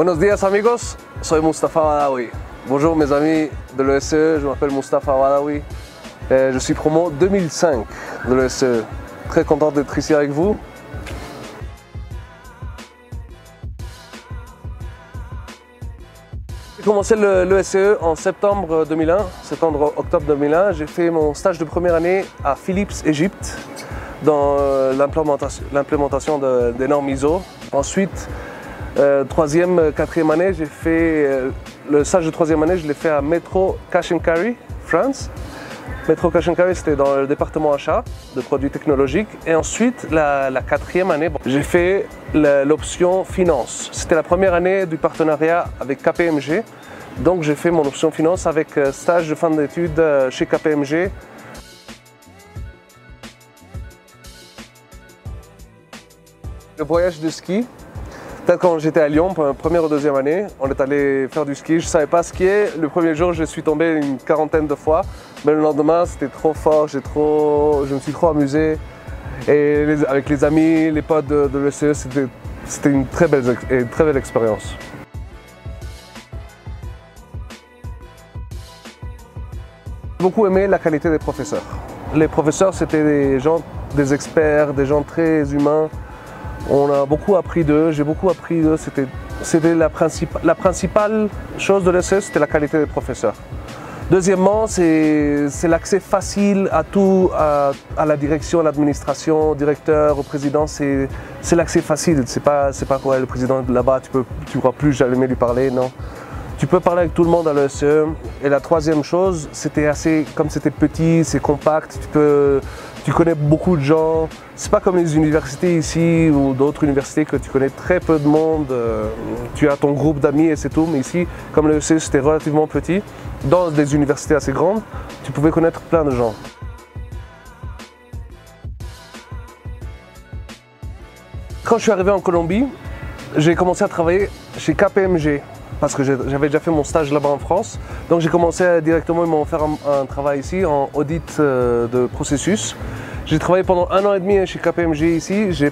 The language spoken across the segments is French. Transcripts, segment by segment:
Buenos días amigos, soy Mustafa Badaoui. Bonjour mes amis de l'ESCE, je m'appelle Mustafa Badaoui. Je suis promo 2005 de l'ESCE. Très content d'être ici avec vous. J'ai commencé l'ESCE en septembre 2001, septembre-octobre 2001. J'ai fait mon stage de première année à Philips, Égypte, dans l'implémentation des normes ISO. Ensuite, troisième, quatrième année, j'ai fait le stage de troisième année, je l'ai fait à Metro Cash & Carry, France. Metro Cash & Carry, c'était dans le département achat de produits technologiques. Et ensuite, la quatrième année, j'ai fait l'option finance. C'était la première année du partenariat avec KPMG. Donc j'ai fait mon option finance avec stage de fin d'études chez KPMG. Le voyage de ski. Peut-être quand j'étais à Lyon, pour la première ou deuxième année, on est allé faire du ski. Je ne savais pas skier. Le premier jour, je suis tombé une quarantaine de fois. Mais le lendemain, c'était trop fort. Je me suis trop amusé. Et avec les amis, les potes de l'ESCE, c'était une très belle expérience. J'ai beaucoup aimé la qualité des professeurs. Les professeurs, c'était des experts, des gens très humains. On a beaucoup appris d'eux, j'ai beaucoup appris d'eux. C'était la principale chose de l'ESCE, c'était la qualité des professeurs. Deuxièmement, c'est l'accès facile à tout, à la direction, à l'administration, au directeur, au président. C'est l'accès facile. C'est pas quoi, le président là-bas, tu ne pourras plus jamais lui parler, non. Tu peux parler avec tout le monde à l'ESCE. Et la troisième chose, comme c'était petit, c'est compact, tu connais beaucoup de gens. C'est pas comme les universités ici ou d'autres universités que tu connais très peu de monde. Tu as ton groupe d'amis et c'est tout. Mais ici, comme l'ESCE c'était relativement petit, dans des universités assez grandes, tu pouvais connaître plein de gens. Quand je suis arrivé en Colombie, j'ai commencé à travailler chez KPMG. Parce que j'avais déjà fait mon stage là-bas en France. Donc j'ai commencé directement, ils m'ont offert un travail ici en audit de processus. J'ai travaillé pendant 1 an et demi chez KPMG ici. J'ai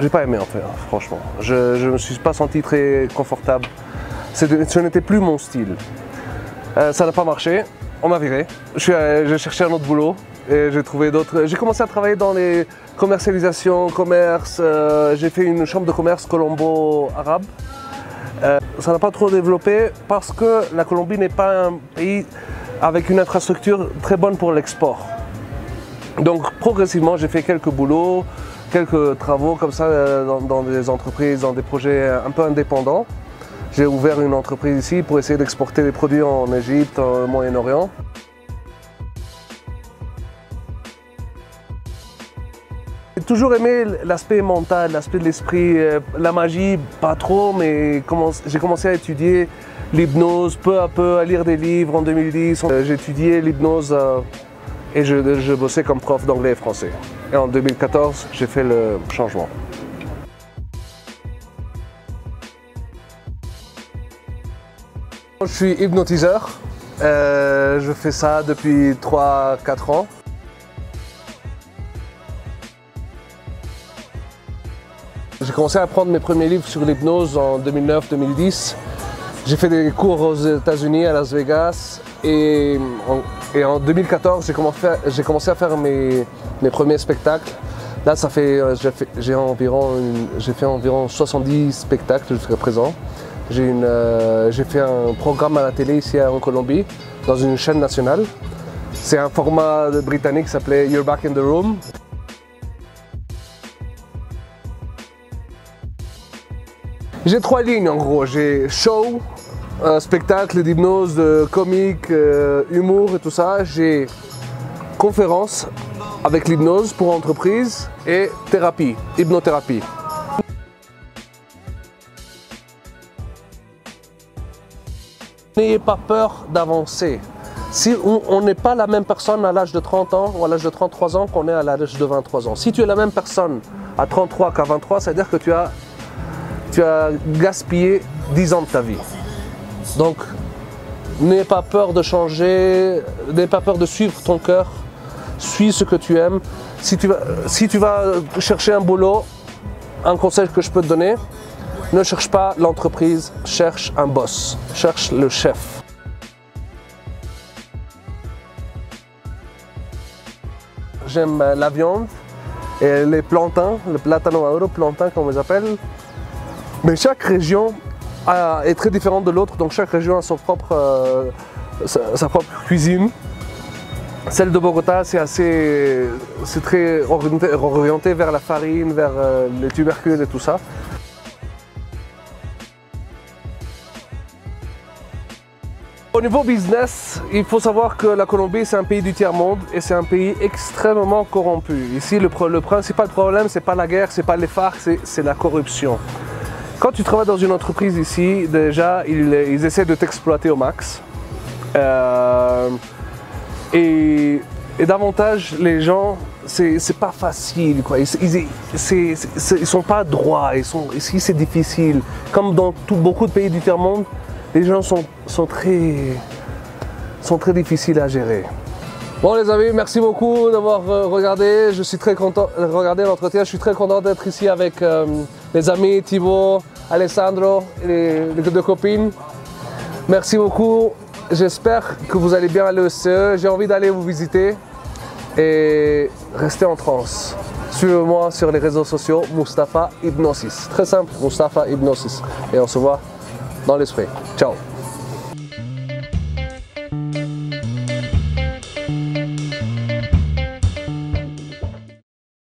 pas aimé en fait, franchement. Je me suis pas senti très confortable. Ce n'était plus mon style. Ça n'a pas marché, on m'a viré. J'ai cherché un autre boulot et j'ai trouvé d'autres. J'ai commencé à travailler dans les commercialisations, commerce. J'ai fait une chambre de commerce colombo-arabe. Ça n'a pas trop développé parce que la Colombie n'est pas un pays avec une infrastructure très bonne pour l'export. Donc progressivement, j'ai fait quelques boulots, quelques travaux comme ça dans des entreprises, dans des projets un peu indépendants. J'ai ouvert une entreprise ici pour essayer d'exporter des produits en Égypte, au Moyen-Orient. J'ai toujours aimé l'aspect mental, l'aspect de l'esprit, la magie, pas trop, mais j'ai commencé à étudier l'hypnose peu à peu, à lire des livres en 2010. J'ai étudié l'hypnose et je bossais comme prof d'anglais et français. Et en 2014, j'ai fait le changement. Je suis hypnotiseur, je fais ça depuis 3-4 ans. J'ai commencé à apprendre mes premiers livres sur l'hypnose en 2009-2010. J'ai fait des cours aux États-Unis, à Las Vegas. Et en 2014, j'ai commencé à faire mes premiers spectacles. Là, j'ai fait environ 70 spectacles jusqu'à présent. J'ai fait un programme à la télé ici en Colombie, dans une chaîne nationale. C'est un format britannique qui s'appelait You're Back in the Room. J'ai 3 lignes en gros, j'ai show, spectacle d'hypnose, comique, humour et tout ça. J'ai conférence avec l'hypnose pour entreprise et thérapie, hypnothérapie. N'ayez pas peur d'avancer. Si on n'est pas la même personne à l'âge de 30 ans ou à l'âge de 33 ans qu'on est à l'âge de 23 ans. Si tu es la même personne à 33 qu'à 23, ça veut dire que tu as gaspillé 10 ans de ta vie. Donc, n'aie pas peur de changer, n'aie pas peur de suivre ton cœur, suis ce que tu aimes. Si tu vas chercher un boulot, un conseil que je peux te donner, Ne cherche pas l'entreprise, cherche un boss, cherche le chef. J'aime la viande et les plantains, le plátano maduro, plantain comme on les appelle. Mais chaque région est très différente de l'autre, donc chaque région a sa propre cuisine. Celle de Bogota, c'est très orienté vers la farine, vers les tubercules et tout ça. Au niveau business, il faut savoir que la Colombie, c'est un pays du tiers-monde et c'est un pays extrêmement corrompu. Ici, le principal problème, c'est pas la guerre, c'est pas les FARC, c'est la corruption. Quand tu travailles dans une entreprise ici, déjà, ils essaient de t'exploiter au max. Et davantage, les gens, c'est pas facile, quoi. Ils sont pas droits, ici c'est difficile. Comme dans beaucoup de pays du tiers-monde, les gens sont très difficiles à gérer. Bon les amis, merci beaucoup d'avoir regardé. Je suis très content de regarder l'entretien. Je suis très content d'être ici avec les amis Thibaut, Alessandro et les deux copines. Merci beaucoup. J'espère que vous allez bien à l'ESCE. J'ai envie d'aller vous visiter et rester en transe. Suivez-moi sur les réseaux sociaux, Mustapha Hypnosis. Très simple, Mustapha Hypnosis. Et on se voit dans l'esprit. Ciao.